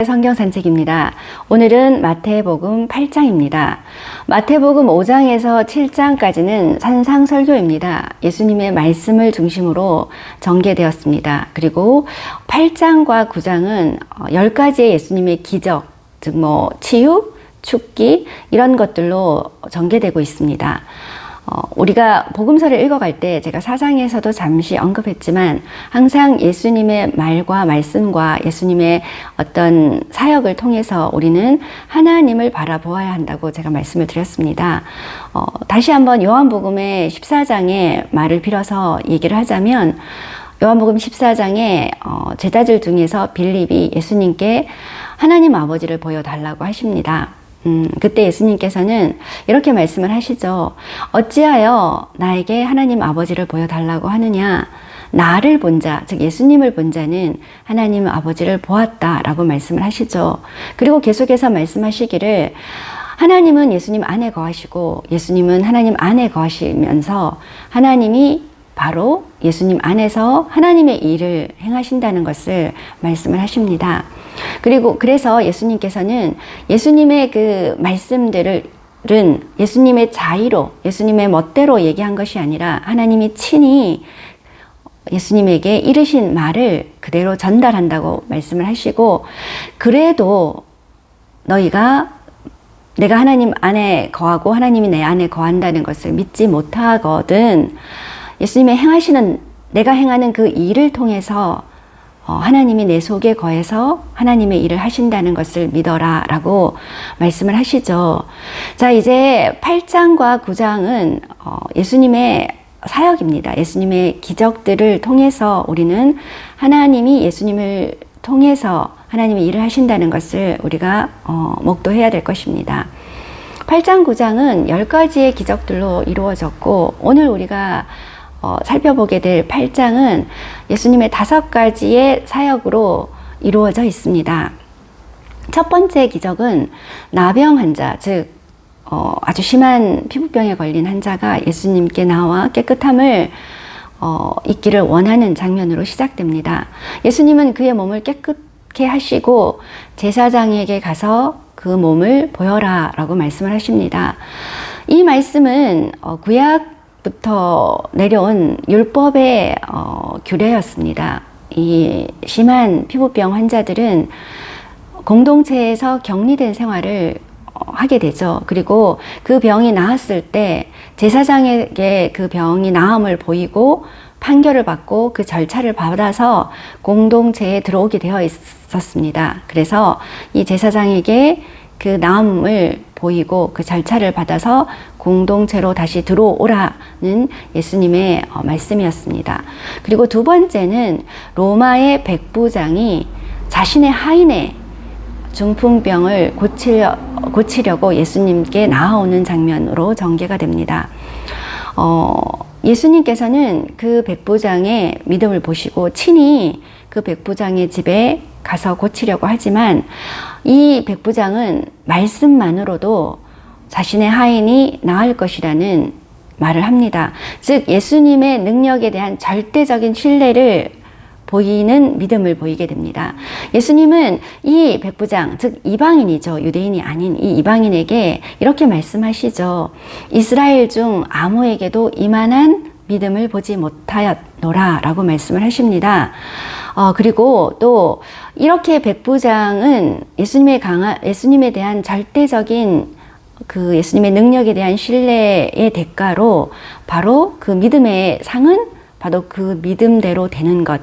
성경 산책입니다. 오늘은 마태복음 8장입니다. 마태복음 5장에서 7장까지는 산상설교입니다. 예수님의 말씀을 중심으로 전개되었습니다. 그리고 8장과 9장은 10가지의 예수님의 기적, 즉 치유, 축기 이런 것들로 전개되고 있습니다. 우리가 복음서를 읽어갈 때 제가 4장에서도 잠시 언급했지만 항상 예수님의 말과 말씀과 예수님의 어떤 사역을 통해서 우리는 하나님을 바라보아야 한다고 제가 말씀을 드렸습니다. 다시 한번 요한복음의 14장의 말을 빌어서 얘기를 하자면 요한복음 14장에 제자들 중에서 빌립이 예수님께 하나님 아버지를 보여달라고 하십니다. 그때 예수님께서는 이렇게 말씀을 하시죠. 어찌하여 나에게 하나님 아버지를 보여달라고 하느냐? 나를 본 자, 즉 예수님을 본 자는 하나님 아버지를 보았다라고 말씀을 하시죠. 그리고 계속해서 말씀하시기를 하나님은 예수님 안에 거하시고 예수님은 하나님 안에 거하시면서 하나님이 바로 예수님 안에서 하나님의 일을 행하신다는 것을 말씀을 하십니다. 그래서 예수님께서는 예수님의 그 말씀들은 예수님의 자의로, 예수님의 멋대로 얘기한 것이 아니라 하나님이 친히 예수님에게 이르신 말을 그대로 전달한다고 말씀을 하시고, 그래도 너희가 내가 하나님 안에 거하고 하나님이 내 안에 거한다는 것을 믿지 못하거든 예수님의 내가 행하는 그 일을 통해서 하나님이 내 속에 거해서 하나님의 일을 하신다는 것을 믿어라 라고 말씀을 하시죠. 자, 이제 8장과 9장은 예수님의 사역입니다. 예수님의 기적들을 통해서 우리는 하나님이 예수님을 통해서 하나님의 일을 하신다는 것을 우리가 목도해야 될 것입니다. 8장, 9장은 10가지의 기적들로 이루어졌고, 오늘 우리가 살펴보게 될 8장은 예수님의 5가지의 사역으로 이루어져 있습니다. 첫 번째 기적은 나병 환자, 즉 아주 심한 피부병에 걸린 환자가 예수님께 나와 깨끗함을 잊기를 원하는 장면으로 시작됩니다. 예수님은 그의 몸을 깨끗게 하시고 제사장에게 가서 그 몸을 보여라 라고 말씀을 하십니다. 이 말씀은 구약부터 내려온 율법의 규례였습니다. 이 심한 피부병 환자들은 공동체에서 격리된 생활을 하게 되죠. 그리고 그 병이 나았을 때 제사장에게 그 병이 나음을 보이고 판결을 받고 그 절차를 받아서 공동체에 들어오게 되어 있었습니다. 그래서 이 제사장에게 그 나음을 보이고 그 절차를 받아서 공동체로 다시 들어오라는 예수님의 말씀이었습니다. 그리고 두 번째는 로마의 백부장이 자신의 하인의 중풍병을 고치려고 예수님께 나아오는 장면으로 전개가 됩니다. 예수님께서는 그 백부장의 믿음을 보시고 친히 그 백부장의 집에 가서 고치려고 하지만 이 백부장은 말씀만으로도 자신의 하인이 나을 것이라는 말을 합니다. 즉 예수님의 능력에 대한 절대적인 신뢰를 보이는 믿음을 보이게 됩니다. 예수님은 이 백부장, 즉 이방인이죠. 유대인이 아닌 이 이방인에게 이렇게 말씀하시죠. 이스라엘 중 아무에게도 이만한 믿음을 보지 못하였노라 라고 말씀을 하십니다. 그리고 또 이렇게 백부장은 예수님에 대한 절대적인 그 예수님의 능력에 대한 신뢰의 대가로 바로 그 믿음의 상은 바로 그 믿음대로 되는 것.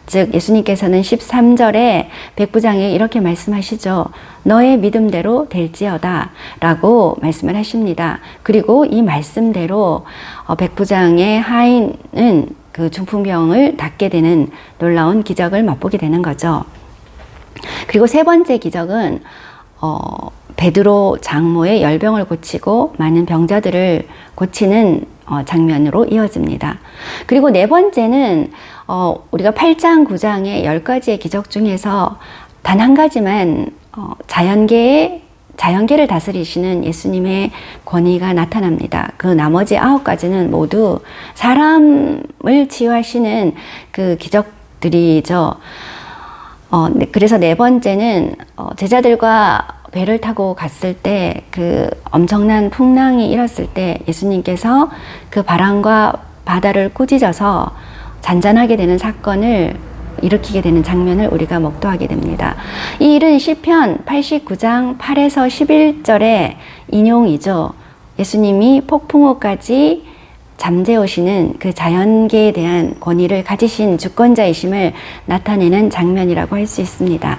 즉 예수님께서는 13절에 백부장에게 이렇게 말씀하시죠. 너의 믿음대로 될지어다 라고 말씀을 하십니다. 그리고 이 말씀대로 백부장의 하인은 그 중풍병을 낫게 되는 놀라운 기적을 맛보게 되는 거죠. 그리고 세 번째 기적은 베드로 장모의 열병을 고치고 많은 병자들을 고치는 장면으로 이어집니다. 그리고 네 번째는 우리가 8장, 9장의 10가지의 기적 중에서 단 한 가지만 자연계를 다스리시는 예수님의 권위가 나타납니다. 그 나머지 9가지는 모두 사람을 치유하시는 그 기적들이죠. 그래서 네 번째는 제자들과 배를 타고 갔을 때 그 엄청난 풍랑이 일었을 때 예수님께서 그 바람과 바다를 꾸짖어서 잔잔하게 되는 사건을 일으키게 되는 장면을 우리가 목도하게 됩니다. 이 일은 시편 89장 8에서 11절의 인용이죠. 예수님이 폭풍우까지 잠재우시는 그 자연계에 대한 권위를 가지신 주권자이심을 나타내는 장면이라고 할 수 있습니다.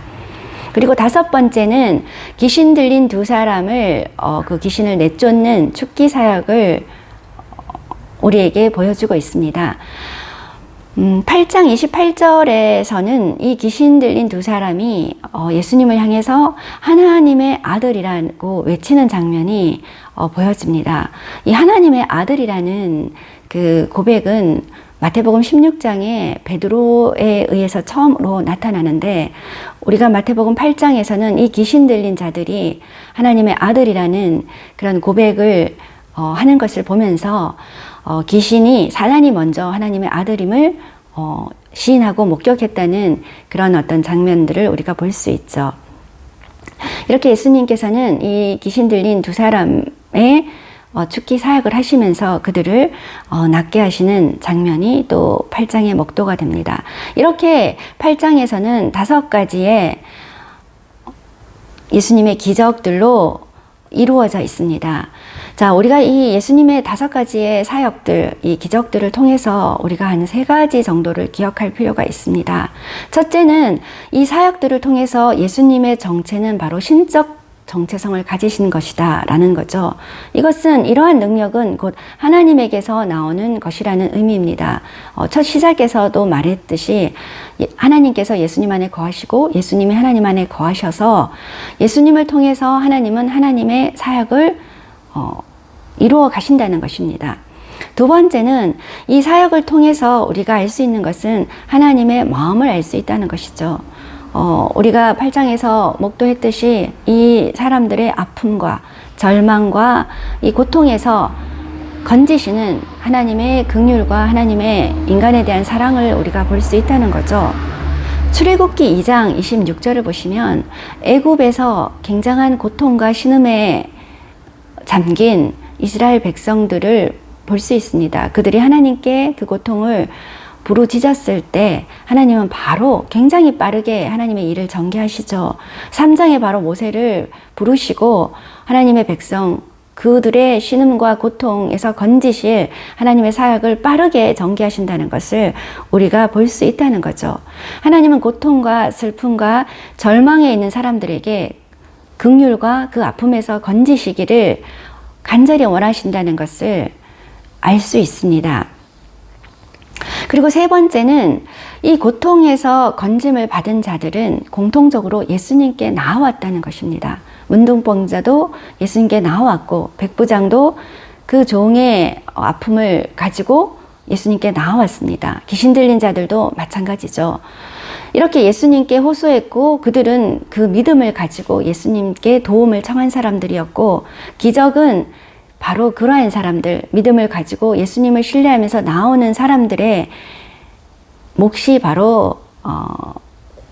그리고 다섯 번째는 귀신 들린 두 사람을 그 귀신을 내쫓는 축기 사역을 우리에게 보여주고 있습니다. 8장 28절에서는 이 귀신 들린 두 사람이 예수님을 향해서 하나님의 아들이라고 외치는 장면이 보여집니다. 이 하나님의 아들이라는 그 고백은 마태복음 16장에 베드로에 의해서 처음으로 나타나는데, 우리가 마태복음 8장에서는 이 귀신 들린 자들이 하나님의 아들이라는 그런 고백을 하는 것을 보면서 귀신이 사단이 먼저 하나님의 아들임을 시인하고 목격했다는 그런 어떤 장면들을 우리가 볼 수 있죠. 이렇게 예수님께서는 이 귀신 들린 두 사람의 축기 사역을 하시면서 그들을 낫게 하시는 장면이 또 8장의 목도가 됩니다. 이렇게 8장에서는 5가지의 예수님의 기적들로 이루어져 있습니다. 자, 우리가 이 예수님의 5가지의 사역들, 이 기적들을 통해서 우리가 한 3가지 정도를 기억할 필요가 있습니다. 첫째는 이 사역들을 통해서 예수님의 정체는 바로 신적 정체성을 가지신 것이다 라는 거죠. 이것은, 이러한 능력은 곧 하나님에게서 나오는 것이라는 의미입니다. 첫 시작에서도 말했듯이 하나님께서 예수님 안에 거하시고 예수님이 하나님 안에 거하셔서 예수님을 통해서 하나님은 하나님의 사역을 이루어 가신다는 것입니다. 두 번째는 이 사역을 통해서 우리가 알 수 있는 것은 하나님의 마음을 알 수 있다는 것이죠. 우리가 8장에서 목도했듯이 이 사람들의 아픔과 절망과 이 고통에서 건지시는 하나님의 긍휼과 하나님의 인간에 대한 사랑을 우리가 볼 수 있다는 거죠. 출애굽기 2장 26절을 보시면 애굽에서 굉장한 고통과 신음에 잠긴 이스라엘 백성들을 볼 수 있습니다. 그들이 하나님께 그 고통을 부르짖었을 때 하나님은 바로 굉장히 빠르게 하나님의 일을 전개하시죠. 3장에 바로 모세를 부르시고 하나님의 백성, 그들의 신음과 고통에서 건지실 하나님의 사역을 빠르게 전개하신다는 것을 우리가 볼 수 있다는 거죠. 하나님은 고통과 슬픔과 절망에 있는 사람들에게 긍휼과 그 아픔에서 건지시기를 간절히 원하신다는 것을 알 수 있습니다. 그리고 세 번째는 이 고통에서 건짐을 받은 자들은 공통적으로 예수님께 나아왔다는 것입니다. 문둥병자도 예수님께 나아왔고, 백부장도 그 종의 아픔을 가지고 예수님께 나아왔습니다. 귀신 들린 자들도 마찬가지죠. 이렇게 예수님께 호소했고, 그들은 그 믿음을 가지고 예수님께 도움을 청한 사람들이었고, 기적은 바로 그러한 사람들, 믿음을 가지고 예수님을 신뢰하면서 나오는 사람들의 몫이 바로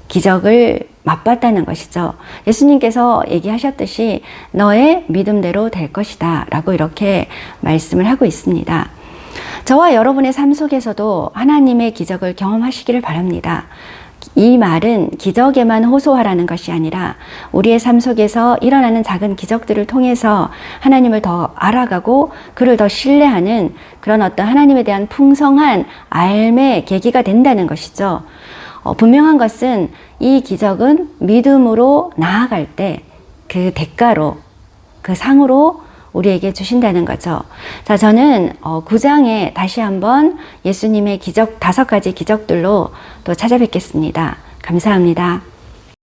기적을 맛봤다는 것이죠. 예수님께서 얘기하셨듯이 너의 믿음대로 될 것이다 라고 이렇게 말씀을 하고 있습니다. 저와 여러분의 삶 속에서도 하나님의 기적을 경험하시기를 바랍니다. 이 말은 기적에만 호소하라는 것이 아니라 우리의 삶 속에서 일어나는 작은 기적들을 통해서 하나님을 더 알아가고 그를 더 신뢰하는 그런 어떤 하나님에 대한 풍성한 삶의 계기가 된다는 것이죠. 분명한 것은 이 기적은 믿음으로 나아갈 때 그 대가로, 그 상으로 우리에게 주신다는 거죠. 자, 저는 9장에 다시 한번 예수님의 기적, 5가지 기적들로 또 찾아뵙겠습니다. 감사합니다.